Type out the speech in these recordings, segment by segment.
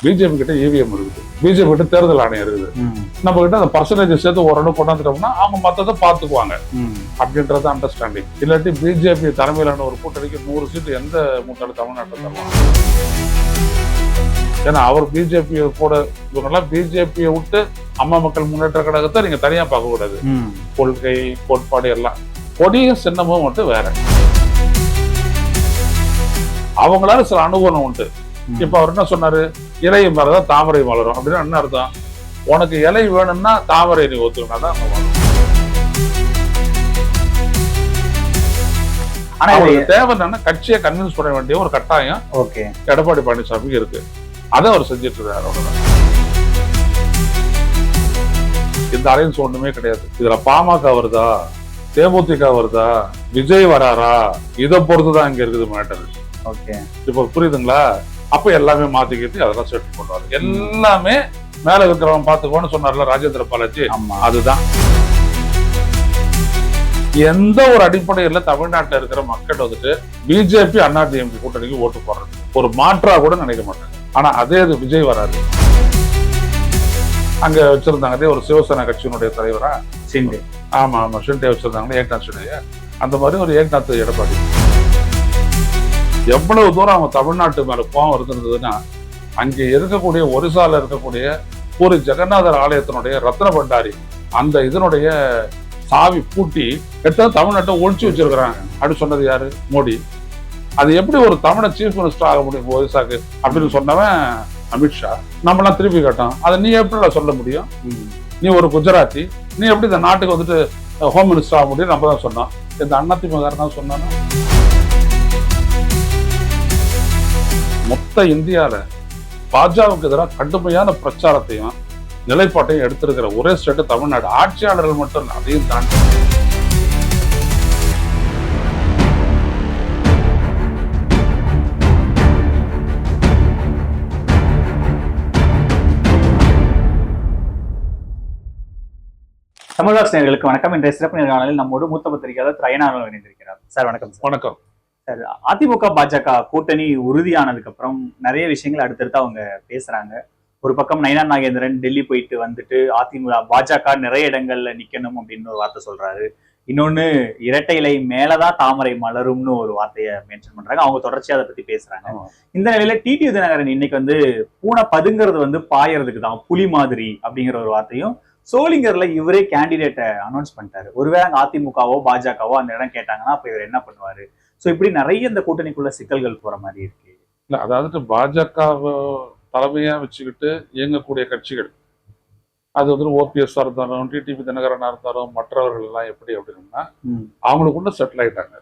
BJP கிட்ட EVM இருக்குது, BJP கிட்ட தேர்தல் ஆணையம் இருக்குது. நம்ம கிட்ட அந்த பர்சன்டேஜ் சேர்த்து ஓரளவு கொண்டாந்துட்டோம்னா அவங்க மற்றதை பார்த்துக்குவாங்க அப்படின்றது அண்டர்ஸ்டாண்டிங். இல்லாட்டி பிஜேபி தலைமையிலான ஒரு கூட்டணிக்கு 100 சீட்டு எந்த மூட்டாளு தமிழ்நாட்டில் தருவாங்க? ஏன்னா அவர் பிஜேபி கூட இவங்கெல்லாம் பிஜேபியை விட்டு அம்மா மக்கள் முன்னேற்ற கழகத்தை நீங்க தனியா பார்க்க கூடாது. கொள்கை கோட்பாடு எல்லாம் கொடியும் சின்னமும் மட்டும் வேற. அவங்களால சில அனுகூலம் உண்டு. இப்ப அவர் என்ன சொன்னாரு, இலை மலர்தான் தாமரை மலரும் அப்படின்னா என்ன அர்த்தம்? உனக்கு இலை வேணும்னா தாமரை நீ ஒத்துக்கினாதான் தேவை. என்னன்னா கட்சியை கன்வின்ஸ் பண்ண வேண்டிய ஒரு கட்டாயம் எடப்பாடி பழனிசாமிக்கு இருக்கு. அதை அவர் செஞ்சிட்டு இருக்காரு. அவ்வளவுதான். இந்த அலைன்ஸ் ஒண்ணுமே கிடையாது. இதுல பாமக வருதா, தேமுதிக வருதா, விஜய் வராரா, இதை பொறுத்துதான் இங்க இருக்குது மேட்டர். இப்ப புரியுதுங்களா? அப்ப எல்லாமே மாத்திக்கிட்டு அதெல்லாம் செட் பண்ணுவாரு. எல்லாமே மேல இருக்கிறவன் பாத்துக்கோன்னு சொன்னார்ல ராஜேந்திர பாலாஜி, அதுதான். எந்த ஒரு அடிப்படையில தமிழ்நாட்டில் இருக்கிற மக்கள் வந்துட்டு பிஜேபி அதிமுக கூட்டணிக்கு ஓட்டு போடுறது ஒரு மாற்றா கூட நினைக்க மாட்டாங்க. ஆனா அதே இது விஜய் வராது. அங்க வச்சிருந்தாங்க அதே ஒரு சிவசேனா கட்சியினுடைய தலைவரா ஷிண்டே. ஆமா ஷிண்டே வச்சிருந்தாங்க, ஏக்நாத் ஷிண்டே. அந்த மாதிரி ஒரு ஏக்நாத் எடப்பாடி. எவ்வளவு தூரம் அவங்க தமிழ்நாட்டு மேல கோவம் இருந்திருந்ததுன்னா, அங்கே இருக்கக்கூடிய ஒரிசால இருக்கக்கூடிய பூரி ஜெகநாதர் ஆலயத்தினுடைய ரத்ன பண்டாரி அந்த இதனுடைய சாவி பூட்டி எடுத்தா தமிழ்நாட்டை ஒழிச்சு வச்சிருக்கிறாங்க அப்படின்னு சொன்னது யாரு? மோடி. அது எப்படி ஒரு தமிழ சீஃப் மினிஸ்டர் ஆக முடியும் ஒரிசாக்கு அப்படின்னு சொன்னவன் அமித்ஷா. நம்மளாம் திருப்பி கேட்டோம், அதை நீ எப்படி சொல்ல முடியும்? நீ ஒரு குஜராத்தி, நீ எப்படி இந்த நாட்டுக்கு வந்துட்டு ஹோம் மினிஸ்டர் ஆக முடியும்? நம்ம தான் சொன்னோம். இந்த அதிமுக தான் சொன்னானோ. மொத்த இந்தியால பாஜகவுக்கு எதிராக கடுமையான பிரச்சாரத்தையும் நிலைப்பாட்டையும் எடுத்திருக்கிற ஒரே ஸ்டேட் தமிழ்நாடு. ஆட்சியாளர்கள் மட்டும் இல்லை, அதையும் தாண்டி. தமிழ்வாஸ் நேயர்களுக்கு வணக்கம். இன்றைய சிறப்பு நேர்காணலில் நம்மோடு மூத்த பத்திரிகையாளர் திரையனார் இணைந்திருக்கிறார். சார் வணக்கம். வணக்கம் சார். அதிமுக பாஜக கூட்டணி உறுதியானதுக்கு அப்புறம் நிறைய விஷயங்கள் அடுத்தடுத்து அவங்க பேசுறாங்க. ஒரு பக்கம் நயினார் நாகேந்திரன் டெல்லி போயிட்டு வந்துட்டு அதிமுக பாஜக நிறைய இடங்கள்ல நிக்கணும் அப்படின்னு ஒரு வார்த்தை சொல்றாரு. இன்னொன்னு இரட்டை இலை மேலதான் தாமரை மலரும்னு ஒரு வார்த்தையை மென்ஷன் பண்றாங்க. அவங்க தொடர்ச்சியா அதை பத்தி பேசுறாங்க. இந்த நிலையில டிடிவி தினகரன் இன்னைக்கு வந்து பூனை பதுங்கிறது வந்து பாயறதுக்கு தான் புலி மாதிரி அப்படிங்கிற ஒரு வார்த்தையும், சோளிங்கர்ல இவரே கேண்டிடேட்டை அனௌன்ஸ் பண்ணிட்டாரு. ஒருவேளை அங்க அதிமுகவோ பாஜகவோ அந்த இடம் கேட்டாங்கன்னா அப்ப இவர் என்ன பண்ணுவாரு? சோ இப்படி நிறைய இந்த கூட்டணிக்குள்ள சிக்கல்கள் போற மாதிரி இருக்கு. இல்ல, அதாவது பாஜக தலைமையா வச்சுக்கிட்டு இயங்கக்கூடிய கட்சிகள், அது வந்து ஓபிஎஸ் இருந்தாலும் டிடிவி தினகரனா இருந்தாலும் மற்றவர்கள் எல்லாம் எப்படி அப்படின்னா அவங்களுக்குள்ள செட்டில் ஆயிட்டாங்க.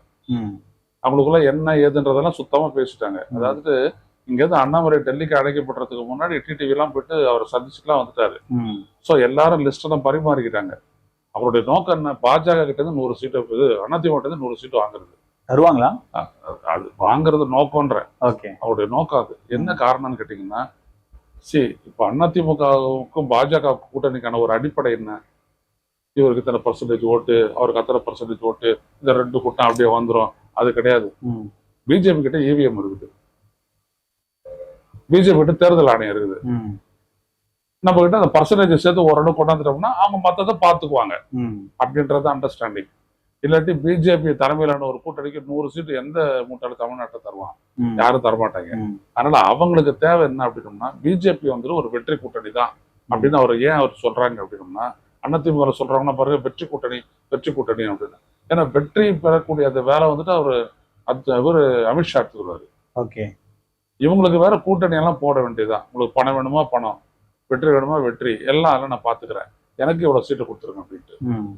அவங்களுக்குள்ள என்ன ஏதுன்றதெல்லாம் சுத்தமா பேசிட்டாங்க. அதாவது இங்கேருந்து அண்ணாமலை டெல்லிக்கு அழைக்கப்படுறதுக்கு முன்னாடி டிடிவி எல்லாம் போயிட்டு அவரை சந்திச்சுட்டுலாம் வந்துட்டாரு. ஸோ எல்லாரும் லிஸ்ட் எல்லாம் பரிமாறிக்கிட்டாங்க. அவருடைய நோக்கம் என்ன? பாஜக கிட்ட இருந்து 100 சீட்டு, அதிமுக கிட்ட இருந்து 100 சீட்டு வாங்குறது. தருவாங்களா? அது வாங்குறது நோக்கம்ன்ற அவருடைய நோக்கம். அது என்ன காரணம்னு கேட்டீங்கன்னா, இப்ப அதிமுகவுக்கும் பாஜக கூட்டணிக்கான ஒரு அடிப்படை என்ன? இவருக்கு இத்தனை பர்சன்டேஜ் ஓட்டு, அவருக்கு அத்தனை பர்சன்டேஜ் ஓட்டு, இந்த 2 கூட்டம் அப்படியே வந்துடும், அது கிடையாது. பிஜேபி கிட்ட இவிஎம் இருக்குது, பிஜேபி கிட்ட தேர்தல் ஆணையம் இருக்குது. நம்ம கிட்ட அந்த பர்சன்டேஜ் சேர்த்து ஓரளவு கொண்டாந்துட்டோம்னா அவங்க மற்றதை பார்த்துக்குவாங்க அப்படின்றது அண்டர்ஸ்டாண்டிங். இல்லாட்டி பிஜேபி தலைமையிலான ஒரு கூட்டணிக்கு 100 சீட்டு எந்த மூட்டாளு தமிழ்நாட்டை தருவான்? யாரும் தரமாட்டாங்க. அதனால அவங்களுக்கு தேவை என்ன அப்படின்னோம்னா, பிஜேபி வந்துட்டு ஒரு வெற்றி கூட்டணி தான் அப்படின்னு அவர் ஏன் அவர் சொல்றாங்க அப்படின்னோம்னா, அதிமுக சொல்றாங்கன்னா பாருங்க வெற்றி கூட்டணி அப்படின்னு. ஏன்னா வெற்றி பெறக்கூடிய அந்த வேலை வந்துட்டு அவரு அமித்ஷா எடுத்துக்கிறாரு. இவங்களுக்கு வேற கூட்டணி எல்லாம் போட வேண்டியதுதான். உங்களுக்கு பணம் வேணுமா பணம், வெற்றி வேணுமா வெற்றி, எல்லாம் அதெல்லாம் நான் பாத்துக்கிறேன், எனக்கு இவ்வளவு சீட்டு கொடுத்துருங்க அப்படின்ட்டு.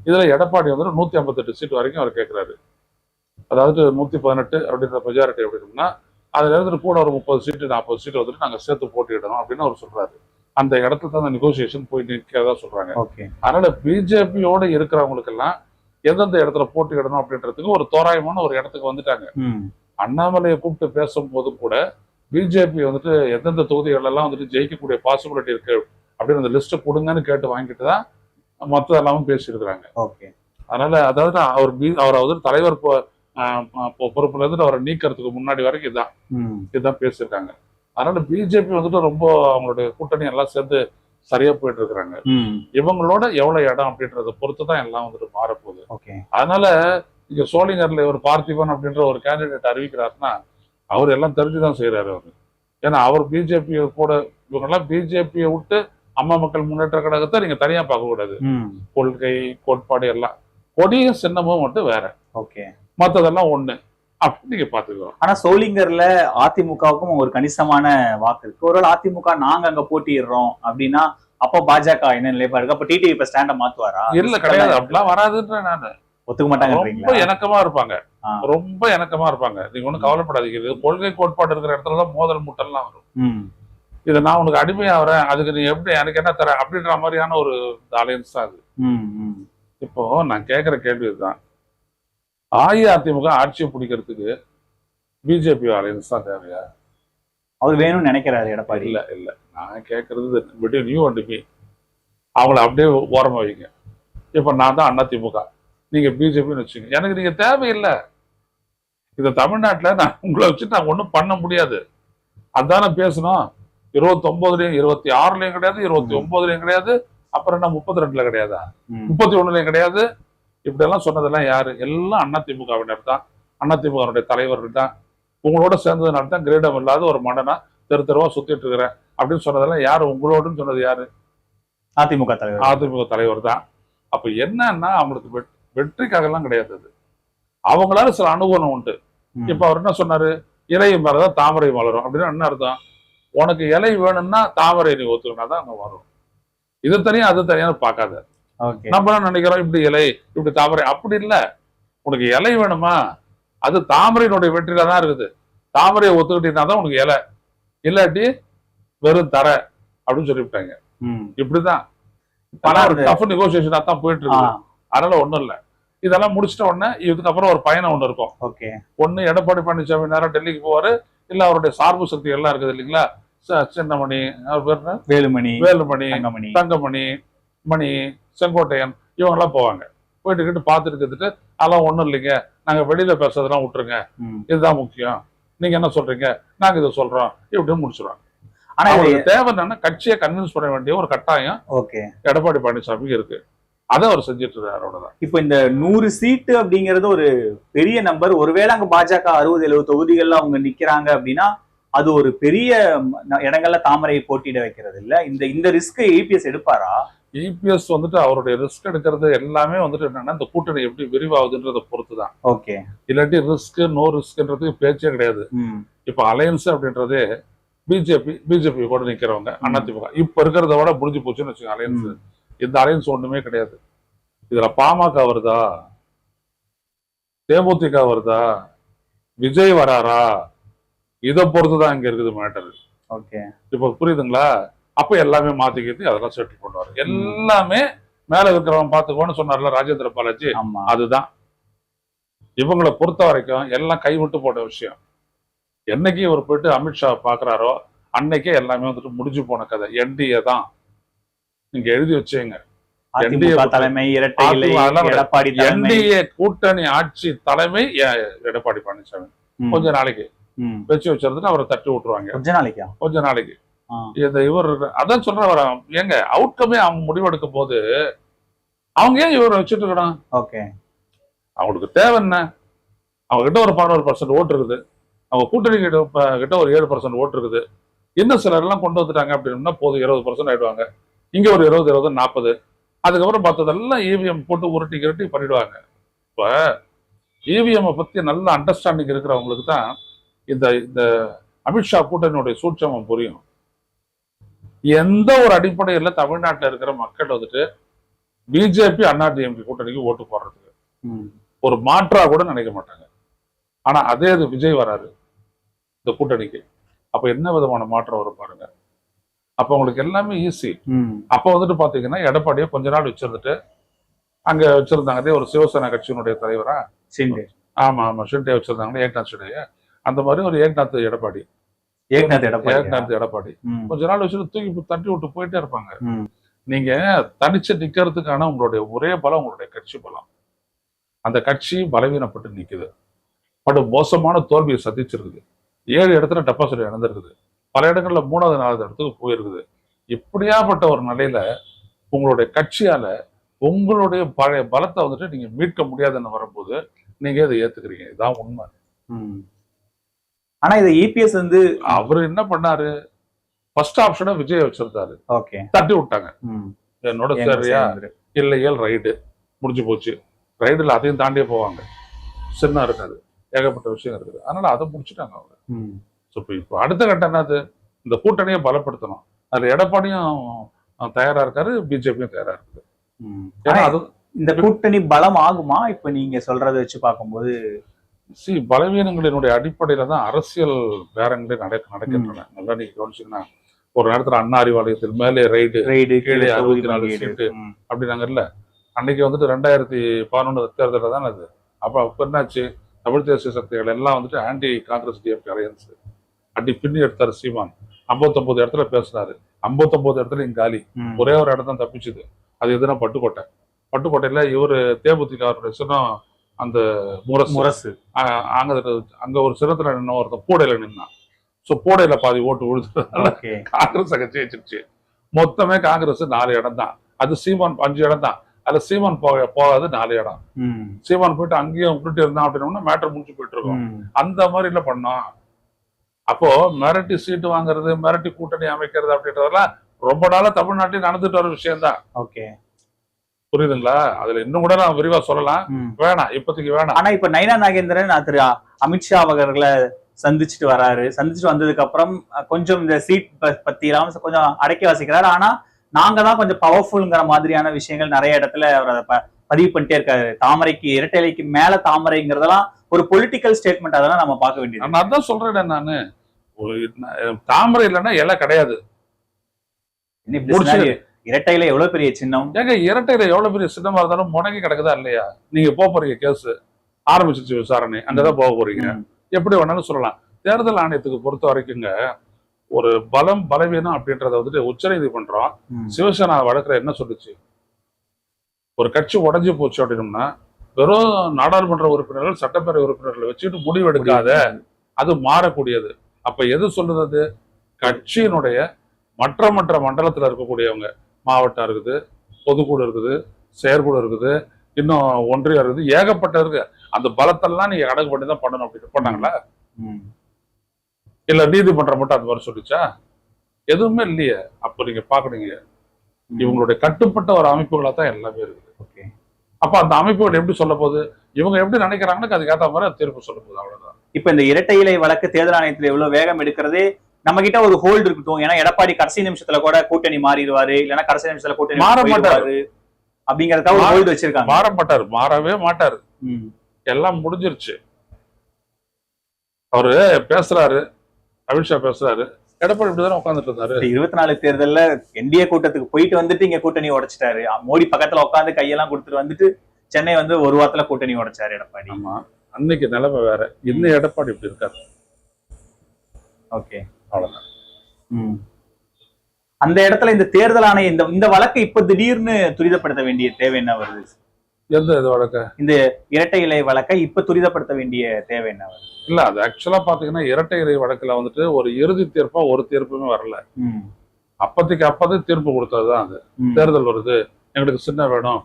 இதுல எடப்பாடி வந்து 158 சீட்டு வரைக்கும் அவர் கேட்கிறாரு. அதாவது 118 அப்படின்ற மெஜாரிட்டி அப்படின்னா அதுல இருந்து கூட ஒரு 30 சீட்டு 40 சீட்டு வந்துட்டு நாங்க சேர்த்து போட்டியிடணும் அப்படின்னு அவர் சொல்றாரு. அந்த இடத்துல தான் அந்த நெகோசியேஷன் போய் நிற்கிறதா சொல்றாங்க. அதனால பிஜேபியோட இருக்கிறவங்களுக்கு எல்லாம் எந்தெந்த இடத்துல போட்டியிடணும் அப்படின்றதுக்கு ஒரு தோராயமான ஒரு இடத்துக்கு வந்துட்டாங்க. அண்ணாமலையை கூப்பிட்டு பேசும்போது கூட பிஜேபி வந்துட்டு எந்தெந்த தொகுதிகள் எல்லாம் வந்துட்டு ஜெயிக்கக்கூடிய பாசிபிலிட்டி இருக்கு அப்படின்னு அந்த லிஸ்ட்டை கொடுங்கன்னு கேட்டு வாங்கிட்டு தான் மொத்தம் எல்லாமும் பேசியிருக்கிறாங்க. அதனால அதாவது அவர் வந்து தலைவர் பொறுப்புல இருந்து அவரை நீக்கிறதுக்கு முன்னாடி வரைக்கும் இதுதான் பேசியிருக்காங்க. அதனால பிஜேபி வந்துட்டு ரொம்ப அவங்களுடைய கூட்டணி எல்லாம் சேர்ந்து சரியா போயிட்டு இருக்கிறாங்க. இவங்களோட எவ்வளவு இடம் அப்படின்றத பொறுத்துதான் எல்லாம் வந்துட்டு மாறப்போகுது. அதனால இங்க சோளிங்கர்ல ஒரு பார்த்திபன் அப்படின்ற ஒரு கேண்டிடேட் அறிவிக்கிறாருன்னா அவர் எல்லாம் தெரிஞ்சுதான் செய்யறாரு அவரு. ஏன்னா அவர் பிஜேபி கூட இவங்கெல்லாம் பிஜேபியை விட்டு அம்மா மக்கள் முன்னேற்ற கழகத்தை நீங்க தனியா பார்க்க கூடாது. கொள்கை கோட்பாடு எல்லாம் கொடியும் சின்னமும் மட்டும் வேற, மத்ததெல்லாம் ஒண்ணு அப்படி நீங்க பாத்துக்கலாம். ஆனா சோளிங்கர்ல அதிமுகவுக்கும் ஒரு கணிசமான வாக்கு இருக்கு. ஒருவேளை அதிமுக நாங்க அங்க போட்டிடுறோம் அப்படின்னா அப்ப பாஜக என்ன நிலைப்பாடு இருக்கு? அப்ப டிடிவி இப்ப ஸ்டாண்ட மாத்துவாரா? இல்ல கிடையாது, அப்படிலாம் வராதுன்ற நானு ஒத்துக்க மாட்டாங்க. ரொம்ப இணக்கமா இருப்பாங்க, ரொம்ப இணக்கமா இருப்பாங்க. நீங்க ஒண்ணும் கவலைப்படாதீங்க. இது கொள்கை கோட்பாடு இருக்கிற இடத்துலதான் மோதல் முட்டல்லாம் வரும். இதை நான் உனக்கு அடிமையாகிறேன், அதுக்கு நீ எப்படி எனக்கு என்ன தர அப்படின்ற மாதிரியான ஒரு அலையன்ஸ் தான் அது. இப்போ நான் கேட்கிற கேள்வி இதுதான், அஇஅதிமுக ஆட்சியை பிடிக்கிறதுக்கு பிஜேபி அலையன்ஸ் தான் தேவையா? அவர் வேணும்னு நினைக்கிறாரு எடப்பாடி. இல்ல இல்ல, நான் கேட்கறது பிட்வீன் யூ அண்ட் மீ. அவங்கள அப்படியே ஓரமா வைங்க. இப்ப நான் தான் அதிமுக, நீங்க பிஜேபின்னு வச்சுங்க. எனக்கு நீங்க தேவையில்லை. இந்த தமிழ்நாட்டுல நான் உங்களை வச்சுட்டு நான் ஒண்ணும் பண்ண முடியாது. அதானே பேசணும். 29லயும் 26லயும் கிடையாது, 29லயும் கிடையாது, அப்புறம் என்ன 32ல கிடையாதா, 31லயும் கிடையாது. இப்படி எல்லாம் சொன்னதெல்லாம் யாரு? எல்லாம் அதிமுகவினர் தான், அதிமுகவுடைய தலைவர்கள் தான். உங்களோட சேர்ந்ததுனால தான் கிரீடம் இல்லாத ஒரு மன்னனா தெரு தெருவா சுத்திட்டு இருக்கிறேன் அப்படின்னு சொன்னதெல்லாம் யாரு? உங்களோடுன்னு சொன்னது யாரு? அதிமுக தலைவர். அதிமுக தலைவர் தான். அப்ப என்னன்னா அவங்களுக்கு வெற்றிக்காக எல்லாம் கிடையாது. அது அவங்களால சில அனுகூலம் உண்டு. இப்ப அவர் என்ன சொன்னாரு? இலை மேலதான் தாமரை வளரும் அப்படின்னு என்ன அர்த்தம்? உனக்கு இலை வேணும்னா தாமரை நீ ஒத்துக்கினா தான் அங்க வரும். இது தனியா அது தனியா பார்க்காத. நம்ம என்ன நினைக்கிறோம், இப்படி இலை இப்படி தாமரை, அப்படி இல்ல. உனக்கு இலை வேணுமா, அது தாமரையினுடைய வெற்றில தான் இருக்குது. தாமரையை ஒத்துக்கிட்டீங்கன்னா தான் உனக்கு இலை, இல்லாட்டி வெறும் தர அப்படின்னு சொல்லிவிட்டாங்க. இப்படிதான் டஃப் நெகோசியேஷனா தான் போயிட்டு இருக்கு. அதனால ஒண்ணும் இல்ல. இதெல்லாம் முடிச்சிட்ட உடனே இதுக்கப்புறம் ஒரு பயணம் ஒண்ணு இருக்கும். ஒண்ணு எடப்பாடி பழனிசாமி நேரம் டெல்லிக்கு போவாரு, இல்ல அவருடைய சார்பு சக்தி எல்லாம் இருக்குது இல்லைங்களா, சின்னமணி, அவர் பேர் வேலுமணி, தங்கமணி, மணி, செங்கோட்டையன், இவங்க எல்லாம் போவாங்க. போயிட்டு பாத்துட்டு அதெல்லாம் ஒண்ணும் இல்லைங்க, நாங்க வெளியில பேசுறதெல்லாம் விட்டுருங்க, இதுதான் முக்கியம், நீங்க என்ன சொல்றீங்க, நாங்க இதை சொல்றோம், இப்படின்னு முடிச்சிருவாங்க. ஆனா அவங்களுக்கு தேவை என்னன்னா கட்சியை கன்வின்ஸ் பண்ண வேண்டிய ஒரு கட்டாயம் எடப்பாடி பழனிசாமிக்கு இருக்கு. அதை அவர் செஞ்சிட்டு இருக்காரு. அவ்வளவுதான். இப்ப இந்த 100 சீட்டு அப்படிங்கறது ஒரு பெரிய நம்பர். ஒருவேளை அங்க பாஜக 60-70 தொகுதிகள்ல அவங்க நிக்கிறாங்க அப்படின்னா அது ஒரு பெரிய இடங்கள்ல தாமரையை போட்டியிட வைக்கிறது இல்ல. இந்த ரிஸ்க் இபிஎஸ் எடுப்பாரா? இபிஎஸ் வந்துட்டு அவருடைய ரிஸ்க் எடுக்கிறது எல்லாமே வந்துட்டு என்னன்னா இந்த கூட்டணி எப்படி விரிவாகுதுன்றத பொறுத்துதான். இல்லாட்டி ரிஸ்க் நோ ரிஸ்க்ன்றதுக்கு பேச்சே கிடையாது. இப்ப அலையன்ஸ் அப்படின்றதே பிஜேபி கூட நிக்கிறவங்க அதிமுக இப்ப இருக்கிறத விட முடிஞ்சு போச்சுன்னு வச்சுக்கோங்க அலையன்ஸ். இந்த அலையன்ஸ் ஒண்ணுமே கிடையாது. இதுல பாமக வருதா, தேமுதிக வருதா, விஜய் வராரா, இதை பொறுத்துதான் இங்க இருக்குது மேட்டர். இப்ப புரியுதுங்களா? அப்ப எல்லாமே மாத்திக்கிட்டு அதெல்லாம் செட்டில் பண்ணுவாரு. எல்லாமே மேல இருக்கிறவன் பாத்துக்கோன்னு சொன்னார்ல ராஜேந்திர பாலாஜி, அதுதான் இவங்களை பொறுத்த வரைக்கும் எல்லாம் கைவிட்டு போட்ட விஷயம். என்னைக்கு இவர் போயிட்டு அமித்ஷா பாக்குறாரோ அன்னைக்கே எல்லாமே வந்துட்டு முடிஞ்சு போன கதை. என்டிஏ தான் நீங்க எழுதி வச்சீங்க. என்டிஏ கூட்டணி ஆட்சி தலைமை எடப்பாடி பழனிசாமி. கொஞ்ச நாளைக்கு வச்சு வச்சிருந்துட்டு அவரை தட்டி விட்டுருவாங்க. கொஞ்ச நாளைக்கு இந்த இவர் அதான் சொல்ற ஏங்க அவுட்கமே அவங்க முடிவெடுக்கும் போது அவங்க ஏன் இவரை வச்சுட்டு இருக்கணும்? அவங்களுக்கு தேவை என்ன? அவங்க கிட்ட ஒரு 11% ஓட்டு இருக்குது, அவங்க கூட்டணி கிட்ட ஒரு 7% ஓட்டு இருக்குது. இன்னும் சிலர் எல்லாம் கொண்டு வந்துட்டாங்க அப்படின்னா போதும் 20% ஆயிடுவாங்க. இங்க ஒரு 20, 40, அதுக்கப்புறம் பார்த்ததெல்லாம் இவிஎம் போட்டு உருட்டி பண்ணிடுவாங்க. இப்ப இவிஎம் பத்தி நல்ல அண்டர்ஸ்டாண்டிங் இருக்கிறவங்களுக்கு தான் இந்த அமித்ஷா கூட்டணியுடைய சூட்சமம் புரியும். எந்த ஒரு அடிப்படையில் தமிழ்நாட்டில் இருக்கிற மக்கள் வந்துட்டு பிஜேபி அதிமுக கூட்டணிக்கு ஓட்டு போடுறதுக்கு ஒரு மாற்றா கூட நினைக்க மாட்டாங்க. ஆனா அதே இது விஜய் வராரு இந்த கூட்டணிக்கு, அப்ப என்ன விதமான மாற்றம் வரும் பாருங்க. அப்ப உங்களுக்கு எல்லாமே ஈஸி. அப்ப வந்துட்டு பாத்தீங்கன்னா எடப்பாடியை கொஞ்ச நாள் வச்சிருந்துட்டு அங்க வச்சிருந்தாங்க ஒரு சிவசேனா கட்சியினுடைய தலைவரா ஷிண்டே. ஆமா ஷிண்டே வச்சிருந்தாங்க, ஏக்நாத் ஷிண்டே. அந்த மாதிரி ஒரு ஏக்நாத் எடப்பாடி கொஞ்ச நாள் வச்சுட்டு தூக்கி தட்டி விட்டு போயிட்டே இருப்பாங்க. நீங்க தனிச்சு நிக்கிறதுக்கான உங்களுடைய ஒரே பலம் உங்களுடைய கட்சி பலம். அந்த கட்சி பலவீனப்பட்டு நிக்குது, படு மோசமான தோல்வியை சந்திச்சிருக்குது. 7 இடத்துல டெபாசிட் இழந்திருக்குது. பல இடங்கள்ல 3வது 4வது இடத்துக்கு போயிருக்குது. இப்படியாப்பட்ட ஒரு நிலையில உங்களுடைய கட்சியால உங்களுடைய பழைய பலத்தை வந்துட்டு நீங்க மீட்க முடியாதுன்னு வரும்போது நீங்க இதை ஏத்துக்கிறீங்க. இதான் உண்மை. ஆனா இதை இபிஎஸ் வந்து அவரு என்ன பண்ணாரு, ஃபர்ஸ்ட் ஆப்ஷனை விஜய் வச்சிருந்தாரு, ஓகே தட்டி விட்டாங்க. என்னோட சரியா இல்லையல் ரைடு முடிஞ்சு போச்சு. ரைடுல அதையும் தாண்டியே போவாங்க, சின்ன இருக்காது, ஏகப்பட்ட விஷயம் இருக்குது. அதனால அதை முடிச்சுட்டாங்க அவங்க. இப்போ அடுத்த கட்டம் என்னது, இந்த கூட்டணியை பலப்படுத்தணும். அதுல எடப்பாடியும் தயாரா இருக்காரு, பிஜேபியும் தயாரா இருக்குது. ஏன்னா அது இந்த கூட்டணி பலம் ஆகுமா இப்ப நீங்க சொல்றதை வச்சு பார்க்கும்போது? பலவீனங்களினுடைய அடிப்படையில தான் அரசியல் பேரங்களே நடக்கின்றன. நல்லா நீங்க கவனிச்சீங்கன்னா, ஒரு நேரத்துல அண்ணா அறிவாலயத்தில் மேலே ரைடு கீழே 64 சீட்டு அப்படின்னாங்கல்ல. அன்னைக்கு வந்துட்டு 2011 தேர்தலில் தான் அது. அப்ப என்னாச்சு, தமிழ் தேசிய சக்திகள் எல்லாம் வந்துட்டு ஆன்டி காங்கிரஸ் டிஎம்கே அலையன்ஸ் அடி பின்னி எடுத்தாரு சீமான். 59 இடத்துல பேசினாரு, 59 இடத்துல இங்க காலி. ஒரே ஒரு இடம் தான் தப்பிச்சுது. அது எதுனா பட்டுக்கோட்டையில இவரு தேமுதிக சின்னம் அந்த முரசு அங்க ஒரு சின்னத்துல நின்ன ஒருத்தன் பூடையில நின்னான். சோ பூடையில பாதி ஓட்டு விழுதுனால காங்கிரஸ் அங்க ஜெயிச்சிருச்சு. மொத்தமே காங்கிரஸ் 4 இடம் தான். அது சீமான் 5 இடம் தான். அதுல சீமான் போகாது 4 இடம். சீமான் போயிட்டு அங்கேயும் விட்டுட்டு இருந்தான் அப்படின்னா மேட்டர் முடிச்சு போயிட்டு இருக்கோம். அந்த மாதிரி இல்ல பண்ணோம். அப்போ மிரட்டி சீட்டு வாங்குறது, மிரட்டி கூட்டணி அமைக்கிறது அப்படின்றதெல்லாம் ரொம்ப நாளா தமிழ்நாட்டில் நடந்துட்டு வர விஷயம் தான். ஓகே, புரியுதுங்களா? அதுல இன்னும் கூட நான் விரிவா சொல்லலாம், வேணாம் இப்போதைக்கு வேணாம். ஆனா இப்ப நயினா நாகேந்திரன் திரு அமித்ஷா அவர்களை சந்திச்சுட்டு வராரு. சந்திச்சுட்டு வந்ததுக்கு அப்புறம் கொஞ்சம் இந்த சீட் பத்தி எல்லாம் கொஞ்சம் அடக்கி வாசிக்கிறாரு. ஆனா நாங்க தான் கொஞ்சம் பவர்ஃபுல்ங்கிற மாதிரியான விஷயங்கள் நிறைய இடத்துல அவர் அதை பதிவு பண்ணிட்டே இருக்காரு. தாமரைக்கு இரட்டை இலைக்கு மேல தாமரைங்கிறதெல்லாம் ஒரு பொலிட்டிக்கல் ஸ்டேட்மெண்ட். அதெல்லாம் நம்ம பார்க்க வேண்டியது. நான் அதான் சொல்றேன், நானு தாமரை இல்லைன்னா இலை கிடையாது. இரட்டையில எவ்வளவு பெரிய சின்னம் ஏங்க, இரட்டையில எவ்வளவு பெரிய சின்னமா இருந்தாலும் முடங்கி கிடக்குதா இல்லையா? நீங்க போறீங்க, கேஸ் ஆரம்பிச்சிருச்சு, விசாரணை அங்கதான் போக போறீங்க. எப்படி வேணாலும் சொல்லலாம். தேர்தல் ஆணையத்துக்கு பொறுத்த வரைக்குங்க ஒரு பலவீனம் அப்படின்றத வந்துட்டு உச்ச நீதிமன்றம் சிவசேனா வழக்குல என்ன சொல்லுச்சு, ஒரு கட்சி உடஞ்சி போச்சு அப்படின்னோம்னா வெறும் நாடாளுமன்ற உறுப்பினர்கள் சட்டப்பேரவை உறுப்பினர்களை வச்சுட்டு முடிவெடுக்காத, அது மாறக்கூடியது. அப்ப எது சொல்லுறது, கட்சியினுடைய மற்ற மண்டலத்துல இருக்கக்கூடியவங்க, மாவட்டம் இருக்குது, பொதுக்குழு இருக்குது, செயற்குழு இருக்குது, இன்னும் ஒன்றியம் இருக்குது, ஏகப்பட்ட இருக்கு. அந்த பலத்தெல்லாம் நீங்க கணக்கு பண்ணி தான் பண்ணணும் அப்படின்னு பண்ணாங்களா? இல்ல நீதிமன்றம் மட்டும் அந்த மாதிரி சொல்லிச்சா? எதுவுமே இல்லையே. அப்ப நீங்க பாக்குறீங்க, இவங்களுடைய கட்டுப்பட்ட ஒரு அமைப்புகளா தான் எல்லாமே இருக்குது. அப்ப அந்த அமைப்புகள் எப்படி சொல்ல போகுது, இவங்க எப்படி நினைக்கிறாங்கன்னு அதுக்கேற்ற மாதிரி தீர்ப்பு சொல்ல போகுது. அவ்வளவுதான். இப்ப இந்த இரட்டை இலை வழக்கு தேர்தல் ஆணையத்துல எவ்வளவு வேகம் எடுக்கிறதே நம்ம கிட்ட ஒரு ஹோல்டு இருக்கட்டும். ஏன்னா எடப்பாடி கடைசி நிமிஷத்துல கூட கூட்டணி மாறிடுவாரு, இல்லைன்னா கடைசி நிமிஷத்துல கூட்டணி மாற மாட்டாரு அப்படிங்கறத ஒரு ஹோல்டு வச்சிருக்காங்க. மாற மாட்டாரு, மாறவே மாட்டாரு. எல்லாம் முடிஞ்சிருச்சு. அவரு பேசுறாரு, அமித்ஷா பேசுறாரு, எடப்பாடி இப்படிதான் உட்காந்துட்டு இருந்தாரு. 24 தேர்தல்ல என்டிஏ கூட்டத்துக்கு போயிட்டு வந்துட்டு இங்க கூட்டணி உடைச்சிட்டாரு. மோடி பக்கத்துல உட்காந்து கையெல்லாம் கொடுத்துட்டு வந்துட்டு சென்னை வந்து ஒரு வாரத்துல கூட்டணி உடைச்சாரு எடப்பாடி. ஆமா, அன்னைக்கு நிலைமை வேற. இன்னும் எடப்பாடி இப்படி இருக்காரு. ஓகே, அவ்வளவுதான். அந்த இடத்துல இந்த தேர்தல் ஆணையம் இந்த வழக்கை இப்ப திடீர்னு துரிதப்படுத்த வேண்டிய தேவை என்ன வருது? எந்த இது வழக்க? இந்த இரட்டை இலை வழக்கை இப்ப துரிதப்படுத்த வேண்டிய தேவை என்ன வருது? இல்ல, அது ஆக்சுவலா பாத்தீங்கன்னா இரட்டை இலை வழக்குல வந்துட்டு ஒரு இறுதி தீர்ப்பா ஒரு தீர்ப்புமே வரல. அப்போதே தீர்ப்பு கொடுத்ததுதான் அது. தேர்தல் வருது, எங்களுக்கு சின்ன வேணும்,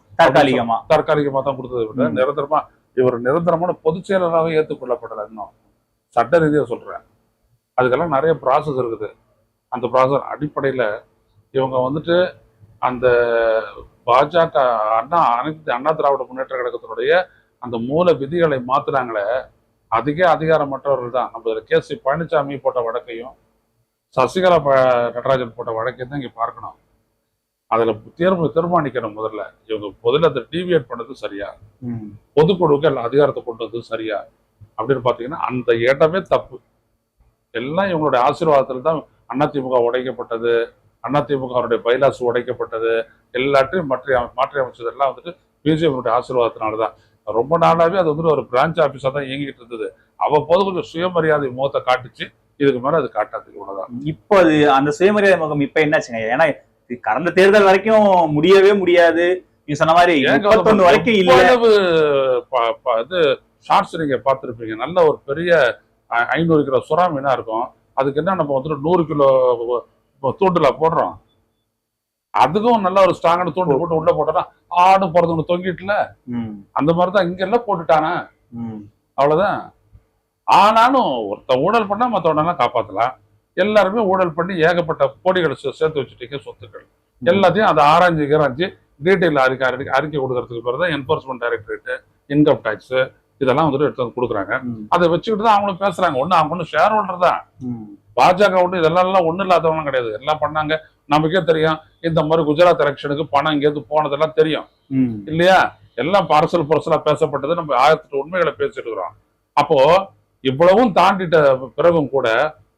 தற்காலிகமா தான் கொடுத்ததை விட நிரந்தரமா இவர் நிரந்தரமான பொதுச் செயலராக ஏற்றுக்கொள்ளப்படல. இன்னும் சட்ட ரீதியா சொல்றேன். அதுக்கெல்லாம் நிறைய ப்ராசஸ் இருக்குது. அந்த ப்ராசஸ் அடிப்படையில இவங்க வந்துட்டு அந்த பாஜக அண்ணா திராவிட முன்னேற்ற கழகத்தினுடைய அந்த மூல விதிகளை மாத்துனாங்களே, அதிக அதிகாரமற்றவர்கள் தான். நம்ம கேசி பழனிசாமி போட்ட வழக்கையும் சசிகலா நடராஜன் போட்ட வழக்கையும் தான் இங்க பார்க்கணும். அதுல தீர்மானிக்கணும். முதல்ல அதை டீவியேட் பண்ணது சரியா, பொதுக்குழுவுக்கு எல்லாம் அதிகாரத்தை கொண்டு வந்தது சரியா அப்படின்னு பாத்தீங்கன்னா அந்த இடமே தப்பு. எல்லாம் இவங்களுடைய ஆசீர்வாதத்துல தான் அதிமுக உடைக்கப்பட்டது, அதிமுகவுடைய பைலாஸ் உடைக்கப்பட்டது, எல்லாத்தையும் மாற்றி அமைச்சதெல்லாம் வந்துட்டு பிஜேபியுடைய ஆசீர்வாதத்தினாலதான். ரொம்ப நாளாவே அது வந்துட்டு ஒரு பிரான்ச் ஆபீஸா தான் இயங்கிட்டு இருந்தது. அவ்வப்போது கொஞ்சம் சுயமரியாதை முகத்தை காட்டுச்சு, இதுக்கு மேல அது காட்டாது. இவ்வளவுதான். இப்போ அது அந்த சுயமரியாதை முகம் இப்ப என்னாச்சுங்க? ஏன்னா கடந்த தேர்தல் வரைக்கும் முடியவே முடியாது, நீ சொன்ன மாதிரி 31 வரைக்கும் இல்ல. இது ஷார்ட்ஸ் நீங்க பார்த்திருப்பீங்க. நல்ல ஒரு பெரிய 500 கிலோ சுறா மீனா இருக்கும், அதுக்கு என்ன நம்ம வந்துட்டு 100 கிலோ தூண்டுல போடுறோம், அதுக்கும் நல்ல ஒரு ஸ்ட்ராங்கான தூண்டு போட்டு உள்ள போட்டோம்னா ஆடு போறது தொங்கிட்டுல, அந்த மாதிரிதான் இங்க எல்லாம் போட்டுட்டானே, அவ்வளவுதான். ஆனாலும் ஒருத்த ஊழல் பண்ணா மற்றவனெல்லாம் காப்பாத்தலாம். எல்லாருமே ஊழல் பண்ணி ஏகப்பட்ட கோடிகளை சேர்த்து வச்சுட்டீங்க சொத்துக்கள் எல்லாத்தையும் அதை ஆராய்ஞ்சு டீட்டெயில் அறிக்கை கொடுக்கறதுக்கு பிறகு தான் என்போர்ஸ்மெண்ட் டைரக்டரேட், இன்கம் டாக்ஸ் இதெல்லாம் வந்துட்டு எடுத்து வந்து கொடுக்குறாங்க. அதை வச்சுக்கிட்டு தான் அவங்களும் பேசுறாங்க. அவங்க ஒன்றும் ஷேர் ஹோல்டர் தான். பாஜக ஒன்று இதெல்லாம் ஒன்றும் இல்லாதவங்க கிடையாது. எல்லாம் பண்ணாங்க. நமக்கே தெரியும், இந்த மாதிரி குஜராத் எலெக்ஷனுக்கு பணம் இங்கேருந்து போனதெல்லாம் தெரியும் இல்லையா? எல்லாம் பரசலா பேசப்பட்டது. நம்ம 1008 உண்மைகளை பேசிட்டு இருக்கிறோம். அப்போ இவ்வளவும் தாண்டிட்ட பிறகும் கூட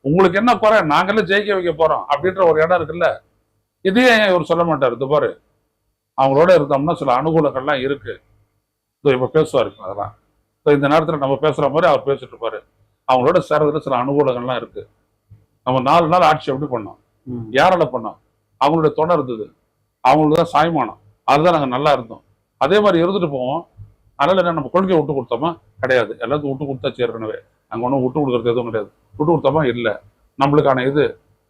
உங்களுக்கு என்ன குறை, நாங்களே ஜெயிக்க வைக்க போறோம் அப்படின்ற ஒரு இடம் இருக்குல்ல, இதையே இவர் சொல்ல மாட்டார். இது பாரு, அவங்களோட இருந்தோம்னா சில அனுகூலங்கள்லாம் இருக்கு, இப்ப பேசுவாரு. அதெல்லாம் இந்த நேரத்துல நம்ம பேசுற மாதிரி அவர் பேசிட்டு இருப்பாரு. அவங்களோட சேர்றதுல சில அனுகூலங்கள்லாம் இருக்கு. நம்ம 4 நாள் ஆட்சி எப்படி பண்ணோம், யாரால பண்ணோம், அவங்களுடைய துணை இருந்தது, அவங்களுக்கு தான் சாய்மானம், அதுதான் நாங்க நல்லா இருந்தோம். அதே மாதிரி இருந்துட்டு போவோம். அதனால என்ன நம்ம கொள்கையை விட்டு கொடுத்தோமா? கிடையாது. எல்லாத்தையும் விட்டு கொடுத்தா ஏற்கனவே அங்க ஒன்றும் விட்டு கொடுக்கறது எதுவும் கிடையாது. விட்டு கொடுத்தோமா? இல்லை. நம்மளுக்கான இது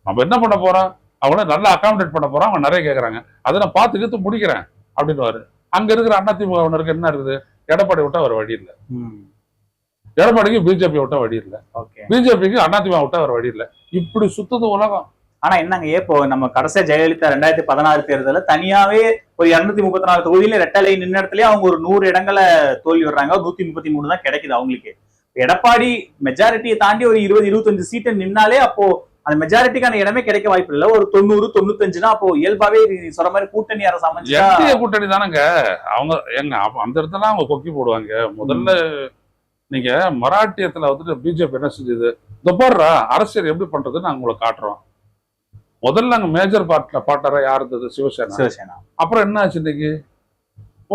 நம்ம என்ன பண்ண போறோம், அவங்கள நல்லா அகாமடேட் பண்ண போறோம். அவங்க நிறைய கேட்கறாங்க, அதை நான் பார்த்துக்கிட்டு முடிக்கிறேன் அப்படின்னு. அங்க இருக்கிற அதிமுகவினருக்கு என்ன இருக்குது, எடப்பாடி விட்டா ஒரு வழி இல்லை, எடப்பாடிக்கு பிஜேபி விட்டா வழி இல்லை, பிஜேபிக்கு அதிமுக விட்டா ஒரு வழி இல்லை. இப்படி சுத்தது உலகம். ஆனா என்னங்க, இப்போ நம்ம கடைசியா ஜெயலலிதா 2016 தேர்தலில் தனியாவே ஒரு 234 தொகுதியில ரெட்டலை நின்ன இடத்துலயே அவங்க ஒரு 100 இடங்களை தோல்வி வர்றாங்க. 133 தான் கிடைக்குது அவங்களுக்கு. எடப்பாடி மெஜாரிட்டியை தாண்டி ஒரு 20-25 சீட்டை நின்னாலே அப்போ அந்த மெஜாரிட்டிக்கான இடமே கிடைக்க வாய்ப்பு இல்லை. ஒரு 90-95 அப்போ இயல்பாவே சொல்ற மாதிரி கூட்டணி அரசு அமைச்சு கூட்டணி தானங்க அவங்க. எங்க அந்த இடத்துல அவங்க கொக்கி போடுவாங்க. முதல்ல நீங்க மராட்டியத்துல வந்துட்டு பிஜேபி என்ன செஞ்சது, இந்த போடுற அரசியல் எப்படி பண்றதுன்னு நாங்க உங்களை காட்டுறோம். முதல்ல அங்க மேஜர் பார்ட்னரா யார் இருந்தது, சிவசேனா. அப்புறம் என்ன ஆச்சு, இன்னைக்கு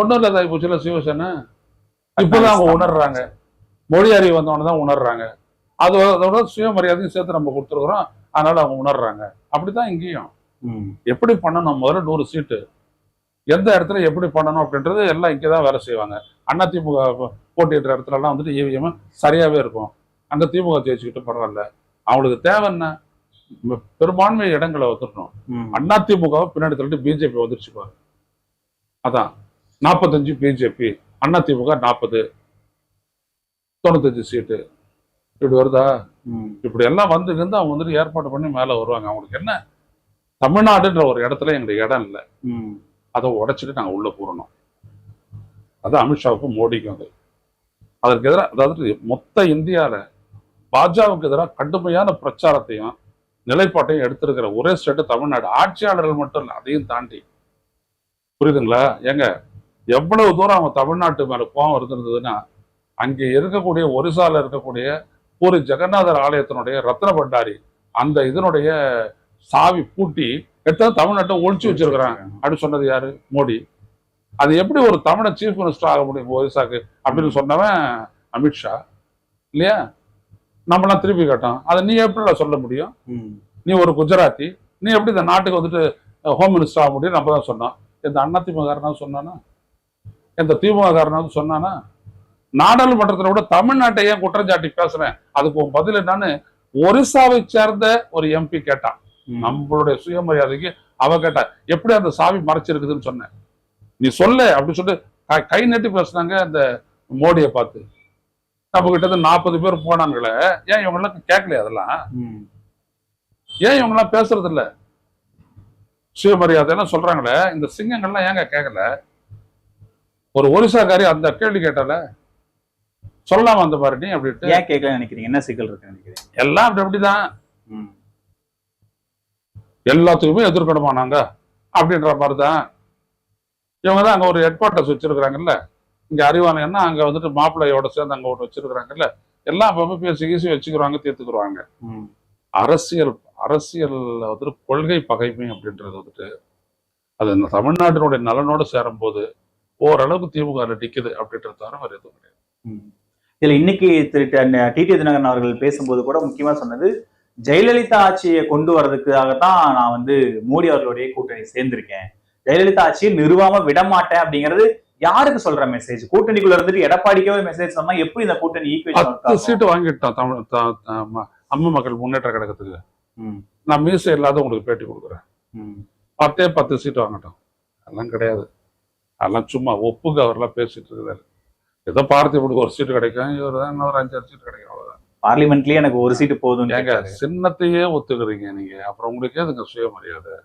ஒன்னும் இல்லாத போச்சுல சிவசேனா. இப்பதான் அவங்க உணர்றாங்க, மொழி அறிவு வந்தவன தான் உணர்றாங்க. அதோட சுயமரியாதையும் சேர்த்து நம்ம கொடுத்துருக்குறோம். அதனால அவங்க உணர்றாங்க. அப்படித்தான் இங்கேயும் எப்படி பண்ணணும், முதல்ல 100 சீட்டு எந்த இடத்துல எப்படி பண்ணணும் அப்படின்றது எல்லாம் இங்கதான் வேலை செய்வாங்க. அதிமுக போட்டியிடுற இடத்துல எல்லாம் வந்துட்டு ஈவிஎம் சரியாவே இருக்கும். அங்க திமுக ஜெயிச்சுக்கிட்டு பரவாயில்ல. அவங்களுக்கு தேவை என்ன, பெரும்பான்மை இடங்களை வந்துடணும். அதிமுக பின்னாடி தள்ளிட்டு பிஜேபி வந்துருச்சு பாரு. அதான் 45 பிஜேபி, அதிமுக 40, 95 சீட்டு இப்படி வருதா? இப்படி எல்லாம் வந்து அவங்க வந்துட்டு ஏற்பாடு பண்ணி மேல வருவாங்க. அவங்களுக்கு என்ன, தமிழ்நாடுன்ற ஒரு இடத்துல எங்களுக்கு இடம் இல்லை, அதை உடைச்சிட்டு நாங்க உள்ள போறணும். அது அமித்ஷாவுக்கும் மோடிக்கும். அதற்கு எதிராக, அதாவது மொத்த இந்தியால பாஜகவுக்கு எதிராக கடுமையான பிரச்சாரத்தையும் நிலைப்பாட்டையும் எடுத்திருக்கிற ஒரே ஸ்டேட் தமிழ்நாடு. ஆட்சியாளர்கள் மட்டும் இல்லை, அதையும் தாண்டி. புரியுதுங்களா? ஏங்க எவ்வளவு தூரம் அவங்க தமிழ்நாட்டு மேல கோபம் இருந்திருந்ததுன்னா, அங்கே இருக்கக்கூடிய ஒரிசால இருக்கக்கூடிய பூரி ஜெகநாதர் ஆலயத்தினுடைய ரத்ன பண்டாரி அந்த இதனுடைய சாவி பூட்டி எடுத்தா தமிழ்நாட்டை ஒழிச்சு வச்சிருக்கிறாங்க அப்படின்னு சொன்னது யாரு? மோடி. அது எப்படி ஒரு தமிழ சீஃப் மினிஸ்டர் ஆக முடியும் ஒரிசாக்கு அப்படின்னு சொன்னவன் அமித்ஷா இல்லையா? நம்மளாம் திருப்பி கேட்டோம், அதை நீ எப்படி சொல்ல முடியும்? நீ ஒரு குஜராத்தி, நீ எப்படி இந்த நாட்டுக்கு வந்துட்டு ஹோம் மினிஸ்டர் ஆக முடியும்? நம்ம தான் சொன்னோம். எந்த அதிமுககாரனாவது சொன்னானா? எந்த திமுககாரனாவது சொன்னானா? நாடாளுமன்றத்தில் கூட தமிழ்நாட்டை ஏன் குற்றஞ்சாட்டி பேசுறேன், அதுக்கு பதில் என்னன்னு ஒரிசாவை சேர்ந்த ஒரு எம்பி கேட்டான். நம்மளுடைய சுயமரியாதைக்கு அவ கேட்டா, எப்படி அந்த சாவி மறைச்சிருக்குதுன்னு சொன்னேன், நீ சொல்ல அப்படின்னு சொல்லிட்டு கை நட்டி பேசுனாங்க அந்த மோடியை பார்த்து. நம்ம கிட்ட 40 பேர் போனாங்களே, ஏன் இவங்கெல்லாம் கேட்கலையா? அதெல்லாம் ஏன் இவங்கெல்லாம் பேசுறது இல்ல? சுயமரியாதை சொல்றாங்களே, இந்த சிங்கங்கள்லாம் ஏங்க கேட்கல? ஒரு ஒரிசாக்காரி அந்த கேள்வி கேட்டால சொல்லலாமா அந்த மாதிரி நீ அப்படின்ட்டு? ஏன் கேட்கல நினைக்கிறீங்க? என்ன சிக்கல் இருக்கு நினைக்கிறீங்க? எல்லாம் அப்படிதான், எல்லாத்துக்குமே எதிர்க்கணுமா நாங்க அப்படின்ற மாதிரிதான். இவங்க தான் அங்க ஒரு ஹெட் குவார்டர்ஸ் வச்சிருக்கிறாங்கல்ல, இங்க அறிவாலயம்னா அங்க வந்துட்டு மாப்பிள்ளையோட சேர்ந்து அங்க ஒன்று வச்சிருக்கிறாங்கல்ல, எல்லாம் அப்பப்ப பேசி கீசி வச்சுக்கிறாங்க, தீர்த்துக்குருவாங்க. அரசியல் வந்துட்டு கொள்கை பகைமை அப்படின்றது வந்துட்டு அது இந்த தமிழ்நாட்டினுடைய நலனோடு சேரும் போது ஓரளவுக்கு திமுக நிக்குது அப்படின்றது தவிர வேற எதுவும் கிடையாது. இதுல இன்னைக்கு டிடி தினகரன் அவர்கள் பேசும்போது கூட முக்கியமா சொன்னது, ஜெயலலிதா ஆட்சியை கொண்டு வர்றதுக்காகத்தான் நான் வந்து மோடி அவர்களுடைய கூட்டணி சேர்ந்திருக்கேன், ஜெயலலிதா ஆட்சியை நிறுவாம விட மாட்டேன் அப்படிங்கிறது யாருக்கு சொல்ற மெசேஜ்? கூட்டணிக்குள்ள இருந்துட்டு எடப்பாடிக்கே மெசேஜ் சொன்னா எப்படி இந்த கூட்டணி ஈக்குவேஷன்? 10 சீட்டு வாங்கிட்டான் அம்மா மக்கள் முன்னேற்ற கழகத்துக்கு ம். நான் மீசை இல்லாத உங்களுக்கு பேட்டி கொடுக்குறேன், ம். 10 சீட் வாங்கட்டும். அதெல்லாம் கிடையாது. அதெல்லாம் சும்மா ஒப்புக்கு அவரெல்லாம் பேசிட்டு இருக்கிறாரு. ஏதோ பார்த்திபனுக்கு ஒரு சீட்டு கிடைக்கும், இவர் தான் இன்னொரு 5-6 சீட் கிடைக்கும், அவ்வளவுதான். பார்லிமெண்ட்லயே எனக்கு ஒரு சீட்டு போதும். ஏங்க சின்னத்தையே ஒத்துக்கிறீங்க நீங்க, அப்புறம் உங்களுக்கு அதுங்க சுயமரியாதை?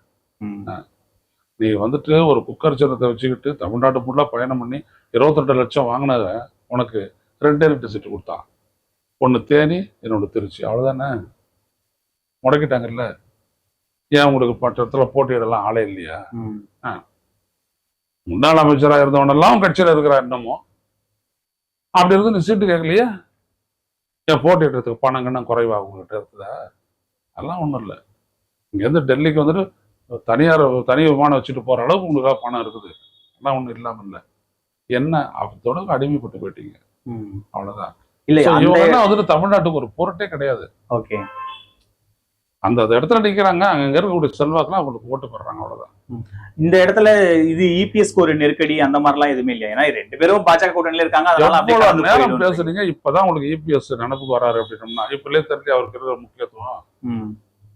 நீ வந்துட்டு ஒரு குக்கர் சின்னத்தை வச்சுக்கிட்டு தமிழ்நாட்டு ஃபுல்லா பயணம் பண்ணி 22 லட்சம் வாங்கினத உனக்கு 2 சீட்டு கொடுத்தான். ஒன்னு தேனி, இன்னொன்று திருச்சி, அவ்வளவுதானே. முடக்கிட்டாங்கல்ல. ஏன் உங்களுக்கு மற்ற இடத்துல போட்டியிடலாம் ஆளே இல்லையா? முன்னாள் அமைச்சராக இருந்தவனெல்லாம் கட்சியில இருக்கிறா இன்னமும். அப்படி இருந்து நீ சீட்டு கேட்கலையா? ஏன் போட்டியிடுறதுக்கு பணம் கண்ணம் குறைவாக உங்ககிட்ட இருக்குதா? அதெல்லாம் ஒன்றும் இல்லை. இங்கேருந்து டெல்லிக்கு வந்துட்டு தனி விமானம் வச்சுட்டு போற அளவுக்கு உங்களுக்கு பணம் இருக்குது. எல்லாம் ஒன்றும் இல்லாம இல்லை. என்ன அதோட அடிமைப்பட்டு போயிட்டீங்க, அவ்வளவுதான். இவங்க வந்துட்டு தமிழ்நாட்டுக்கு ஒரு பொருட்டே கிடையாது. ஓகே, அந்த இடத்துல நிக்கிறாங்க, அங்க இருக்கக்கூடிய செல்வாக்குலாம் அவங்களுக்கு ஓட்டு போடுறாங்க, அவ்வளவுதான். இந்த இடத்துல இது இபிஎஸ்க்கு ஒரு நெருக்கடி அந்த மாதிரிலாம் எதுவுமே இல்லையா? ஏன்னா 2 பேரும் பாஜக கூட்டணியில இருக்காங்க. அதனால நேரம் பேசுறீங்க. இப்பதான் உங்களுக்கு இபிஎஸ் நினைப்புக்கு வராரு அப்படின்னா இப்பலே தெரியல அவருக்கு இருக்கிற முக்கியத்துவம்.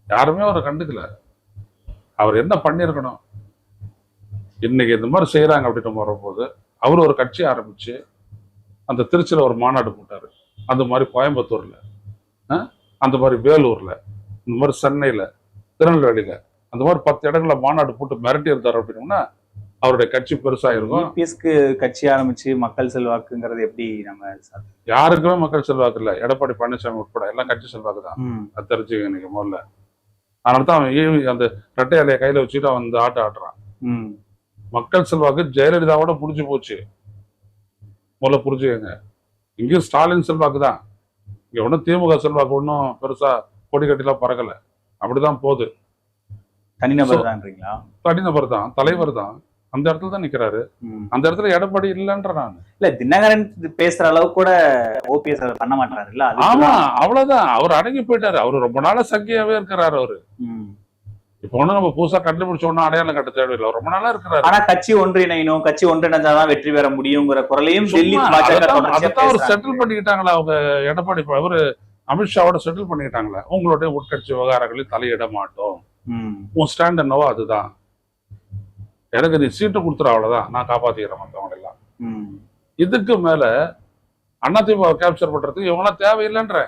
யாருமே அவரை கண்டுக்கல. அவர் என்ன பண்ணிருக்கணும்? இன்னைக்கு இந்த மாதிரி செய்யறாங்க அப்படின்னு வரப்போது அவர் ஒரு கட்சி ஆரம்பிச்சு அந்த திருச்சியில ஒரு மாநாடு போட்டாரு. அந்த மாதிரி கோயம்புத்தூர்ல, அந்த மாதிரி வேலூர்ல, இந்த மாதிரி சென்னையில, திருநெல்வேலியில, அந்த மாதிரி 10 இடங்கள்ல மாநாடு போட்டு மிரட்டி இருந்தாரு அப்படின்னா அவருடைய கட்சி பெருசாயிருக்கும். கட்சி ஆரம்பிச்சு மக்கள் செல்வாக்குங்கிறது எப்படி? நம்ம யாருக்குமே மக்கள் செல்வாக்கு இல்ல. எடப்பாடி பழனிசாமி உட்பட எல்லாம் கட்சி செல்வாக்கு தான். அது தெரிஞ்சுக்க இன்னைக்கு முதல்ல. அதனாலதான் அவன் அந்த ரெட்டை இலையை கையில வச்சுட்டு அவன் இந்த ஆடுறான். மக்கள் செல்வாக்கு ஜெயலலிதாவோட புடிச்சு போச்சு. முதல்ல புரிஞ்சுக்கங்க. இங்கேயும் ஸ்டாலின் செல்வாக்கு தான். இங்க ஒன்றும் திமுக செல்வாக்கு ஒன்றும் பெருசா கொடி கட்டிலாம் பறக்கல. அப்படிதான் போகுது. தனிநபர் தான்றீங்களா? தனிநபர் தான், தலைவர் தான். அந்த இடத்துல தான் நிக்கிறாரு. அந்த இடத்துல எடப்பாடி இல்லைன்ற நான் இல்ல. தினகரன் பேசுற அளவு கூட ஓபிஎஸ் பண்ண மாட்டாரு இல்ல? ஆமா, அவ்வளவுதான். அவர் அடங்கி போயிட்டாரு. அவரு ரொம்ப நாளா சங்கியாவே இருக்கிறாரு. அவரு இப்ப ஒண்ணு நம்ம புதுசா கண்டுபிடிச்ச ஒன்னும் அடையாளம் கட்ட தேவையில்லை. ரொம்ப நாளா இருக்கிறாரு. ஆனா கட்சி ஒன்றிணையணும், கட்சி ஒன்றிணைஞ்சாதான் வெற்றி பெற முடியுங்கிற குரலையும் டெல்லி அதான் அவர் செட்டில் பண்ணிக்கிட்டாங்களா அவங்க எடப்பாடி? அவரு அமித்ஷாவோட செட்டில் பண்ணிக்கிட்டாங்களா? உங்களுடைய உட்கட்சி விவகாரங்களில் தலையிட மாட்டோம், உன் ஸ்டாண்ட் என்னவோ அதுதான், எனக்கு நீ சீட்டு கொடுத்துற, அவ்வளவுதான், நான் காப்பாத்திக்கிறேன் மற்றவங்க எல்லாம். இதுக்கு மேல அதிமுக கேப்சர் பண்றதுக்கு இவங்க எல்லாம் தேவையில்லைன்ற.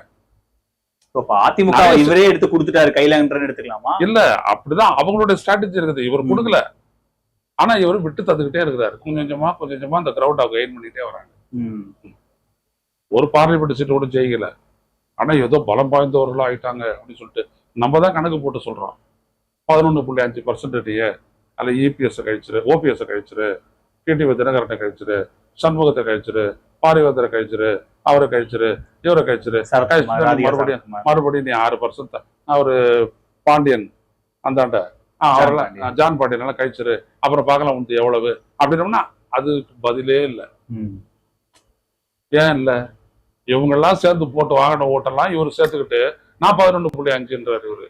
அதிமுக இவரே எடுத்து கொடுத்துட்டாரு கையில எடுத்துக்கலாமா? இல்ல, அப்படிதான் அவங்களுடைய ஸ்ட்ராட்டஜி இருக்குது. இவர் கொடுக்கல, ஆனா இவர் விட்டு தந்துகிட்டே இருக்கிறாரு. கொஞ்சம் கொஞ்சமா அந்த கிரௌட் அவங்க கெயின் பண்ணிட்டே வராங்க. ஒரு பார்லிமெண்ட் சீட்டு கூட ஜெயிக்கல, ஆனா ஏதோ பலம் பாய்ந்தவர்களா ஆயிட்டாங்க அப்படின்னு சொல்லிட்டு நம்ம தான் கணக்கு போட்டு சொல்றோம். 11.5% அல்ல இபிஎஸ் கழிச்சிரு, ஓபிஎஸ் கழிச்சிரு, டிடிவி தினகரனை கழிச்சிரு, சண்முகத்தை கழிச்சிரு, பாரிவேந்தரை கழிச்சிரு, அவரை கழிச்சிரு, இவரை கழிச்சிரு, மறுபடியும் நீ 6%. அவரு பாண்டியன் அந்தாண்ட அவரெல்லாம் ஜான் பாண்டியன் எல்லாம் கழிச்சிரு, அப்புறம் பார்க்கலாம் உனக்கு எவ்வளவு அப்படின்னோம்னா அதுக்கு பதிலே இல்லை. ஏன் இல்ல? இவங்க எல்லாம் சேர்ந்து போட்டு வாங்கின ஓட்டெல்லாம் இவரு சேர்த்துக்கிட்டு நான் 11.5ன்றாரு இவரு.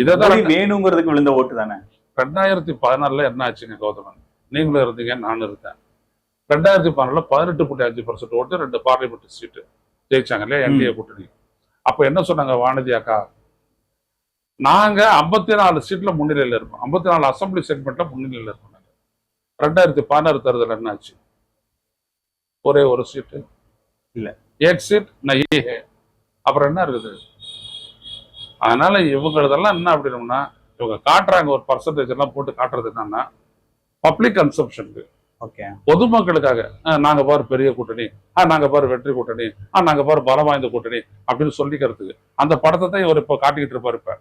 இதான் வேணுங்கிறதுக்கு விழுந்த ஓட்டு தானே. 2016 என்ன ஆச்சுங்க கௌதமன்? நீங்களும் இருந்தீங்க, நானும் இருந்தேன். 2016 18.5% ஓட்டு, 2 பார்லிமெண்ட் சீட்டு ஜெயிச்சாங்க இல்லையா என்டிஏ கூட்டணி. அப்ப என்ன சொன்னாங்க வானதி அக்கா? நாங்க 54 சீட்ல முன்னிலையில இருப்போம், 54 அசம்பிளி செக்மெண்ட்ல முன்னிலையில இருப்போம். 2016 தேர்தல் என்ன ஆச்சு? ஒரே ஒரு சீட்டு இல்ல, 8 சீட் நஹி. அப்புறம் என்ன இருக்குது? அதனால இவங்களதெல்லாம் என்ன அப்படின்னா இவங்க காட்டுறாங்க ஒரு பர்சன்டேஜ் எல்லாம் போட்டு காட்டுறது என்னன்னா பப்ளிக் கன்சம்ஷனுக்கு, பொதுமக்களுக்காக. நாங்க பாரு பெரிய கூட்டணி, நாங்க பாரு வெற்றி கூட்டணி, நாங்க பாரு பலம் வாய்ந்த கூட்டணி அப்படின்னு சொல்லிக்கிறதுக்கு அந்த படத்தை தான் இவர் இப்ப காட்டிக்கிட்டு இருப்பாரு. இப்ப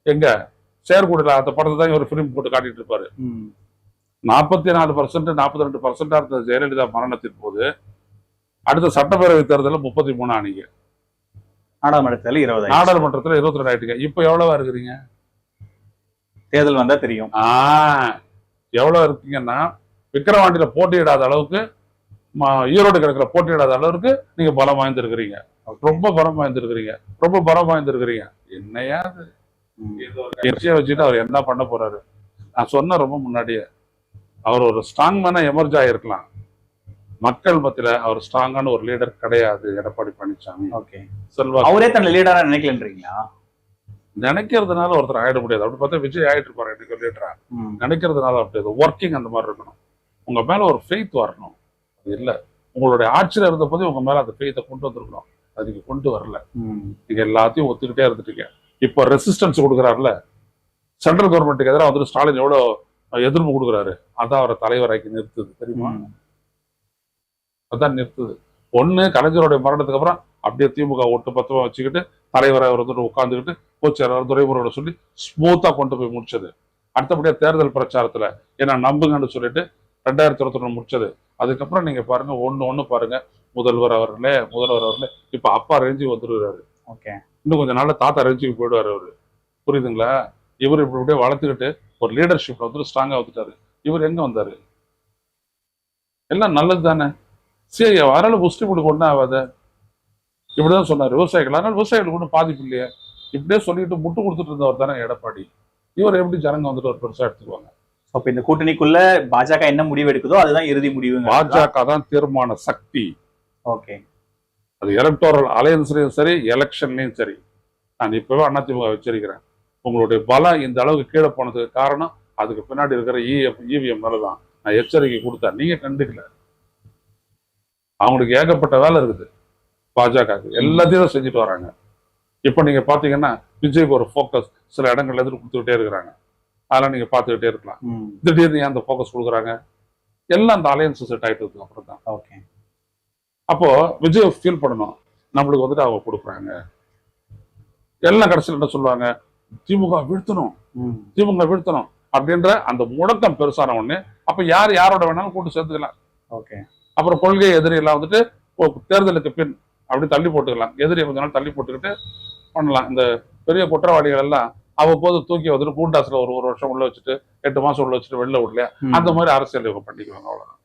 எங்க செயற்கூடல அந்த படத்தை தான் இவர் பிலிம் போட்டு காட்டிட்டு இருப்பாரு. 44% 42% இருந்த ஜெயலலிதா மரணத்தின் போது அடுத்த சட்டப்பேரவை தேர்தலில் 33 ஆனீங்க, நாடாளுமன்றத்தில் 22 ஆயிட்டீங்க. இப்ப எவ்வளவா இருக்கிறீங்க? தேர்தல் வந்தா தெரியும் எவ்வளவு இருக்கீங்கன்னா விக்கிரவாண்டியில போட்டியிடாத அளவுக்கு, ஈரோடு கிழக்குல போட்டியிடாத அளவுக்கு நீங்க பலம் வாய்ந்திருக்கிறீங்க. ரொம்ப பலம் வாய்ந்திருக்கிறீங்க, ரொம்ப பலம் வாய்ந்திருக்கிறீங்க. என்னையா கட்சியை வச்சுட்டு அவர் என்ன பண்ண போறாரு? நான் சொன்ன ரொம்ப முன்னாடியே அவர் ஒரு ஸ்ட்ராங் மேனா எமர்ஜ் ஆகிருக்கலாம். மக்கள் மத்தியில அவர் ஸ்ட்ராங்கான ஒரு லீடர் கிடையாது எடப்பாடி பழனிசாமி. ஓகே, செல்வா அவரே தன்னை லீடரா நினைக்கலன்றீங்களா? நினைக்கிறதுனால ஒருத்தர் ஆயிட முடியாது. அப்படி பார்த்தா விஜய் ஆயிட்டு இருப்பாரு இன்னைக்கு ஒரு லீடரா. நினைக்கிறதுனால அப்படி ஒர்க்கிங் அந்த மாதிரி இருக்கணும். உங்க மேல ஒரு ஃபெய்த் வரணும். அது இல்ல, உங்களுடைய ஆட்சியில இருந்த போதே உங்க மேல அந்த ஃபெய்த்தை கொண்டு வந்திருக்கணும். அது நீங்க கொண்டு வரல. நீங்க எல்லாத்தையும் ஒத்துக்கிட்டே இருந்துட்டீங்க. இப்போ ரெசிஸ்டன்ஸ் கொடுக்குறாருல, சென்ட்ரல் கவர்மெண்ட்டுக்கு எதிராக வந்துட்டு ஸ்டாலின் எவ்வளவு எதிர்ப்பு கொடுக்குறாரு, அதான் அவரை தலைவராக்கி நிறுத்துது தெரியுமா? அதான் நிறுத்துது. ஒண்ணு கலைஞருடைய மரணத்துக்கு அப்புறம் அப்படியே திமுக ஒட்டு பத்தமா வச்சுக்கிட்டு தலைவரை அவர் வந்துட்டு உட்காந்துக்கிட்டு கோச்சாளர் துரைமுருகோட சொல்லி ஸ்மூத்தா கொண்டு போய் முடிச்சது. அடுத்தபடியா தேர்தல் பிரச்சாரத்துல என்ன நம்புங்கன்னு சொல்லிட்டு 2021 முடிச்சது. அதுக்கப்புறம் நீங்க பாருங்க, ஒண்ணு பாருங்க, முதல்வர் அவர்களே இப்ப அப்பா ரேஞ்சி வந்துருக்காரு. ஓகே, இன்னும் கொஞ்சம் நாள்ல தாத்தா ரேஞ்சுக்கு போயிடுவாரு அவரு. புரியுதுங்களா? இவர் இப்படி இப்படியே வளர்த்துக்கிட்டு ஒரு லீடர்ஷிப்ல வந்துட்டு ஸ்ட்ராங்கா வந்துட்டாரு. இவர் எங்க வந்தாரு? எல்லாம் நல்லது தானே. சரி, அதனால முஸ்லீம் ஒன்றும் ஆகாது. இப்படிதான் சொன்னார் விவசாயிகள். அதனால விவசாயிகளுக்கு ஒன்றும் பாதிப்பு இல்லையே. இப்படியே சொல்லிட்டு முட்டு கொடுத்துட்டு இருந்தவர் தானே எடப்பாடி. இவர் எப்படி ஜனங்க வந்துட்டு ஒரு பெருசா எடுத்துக்குவாங்க? அப்ப இந்த கூட்டணிக்குள்ள பாஜக என்ன முடிவு எடுக்குதோ அதுதான் இறுதி முடிவு. பாஜக தான் தீர்மான சக்தி. ஓகே, அது எலக்டோரல் அலையன்ஸ்லயும் சரி, எலெக்ஷன்லயும் சரி. நான் இப்பவே அதிமுக வச்சிருக்கிறேன். உங்களுடைய பலம் இந்த அளவுக்கு கீழே போனதுக்கு காரணம் அதுக்கு பின்னாடி இருக்கிற இவிஎம் மேலதான். நான் எச்சரிக்கை கொடுத்தேன், நீங்க கண்டுக்கல. அவங்களுக்கு ஏகப்பட்ட வேலை இருக்குது. பாஜக எல்லாத்தையும் செஞ்சுட்டு வராங்க. இப்ப நீங்க பாத்தீங்கன்னா விஜய்க்கு ஒரு போக்கஸ் சில இடங்கள்ல எதிர்த்து கொடுத்துக்கிட்டே இருக்கிறாங்க. அதெல்லாம் நீங்க பாத்துக்கிட்டே இருக்கலாம். திடீர்னு ஏன் அந்த போக்கஸ் கொடுக்குறாங்க? எல்லாம் அந்த அலையன்ஸ் செட் ஆயிட்டு இருக்கு அப்புறம் தான். ஓகே, அப்போ விஜய் ஃபீல் பண்ணணும், நம்மளுக்கு வந்துட்டு அவங்க கொடுக்குறாங்க. எல்லாம் கடைசியில் என்ன சொல்லுவாங்க? திமுக வீழ்த்தணும் அப்படின்ற அந்த முழக்கம் பெருசான உடனே அப்ப யாரோட வேணாலும் கூட்டு சேர்த்துக்கலாம். ஓகே, அப்புறம் கொள்கை எதிரியெல்லாம் வந்துட்டு தேர்தலுக்கு பின் அப்படி தள்ளி போட்டுக்கலாம். எதிரியை கொஞ்ச நாள் தள்ளி போட்டுக்கிட்டு பண்ணலாம். இந்த பெரிய குற்றவாளிகள் எல்லாம் அவ்வப்போது தூக்கி வந்துட்டு கூண்டாசுல ஒரு வருஷம் உள்ள வச்சுட்டு 8 மாசம் உள்ள வச்சுட்டு வெளில விடலையா, அந்த மாதிரி அரசியல் இவங்க பண்ணிக்குவாங்க. அவ்வளவுதான்.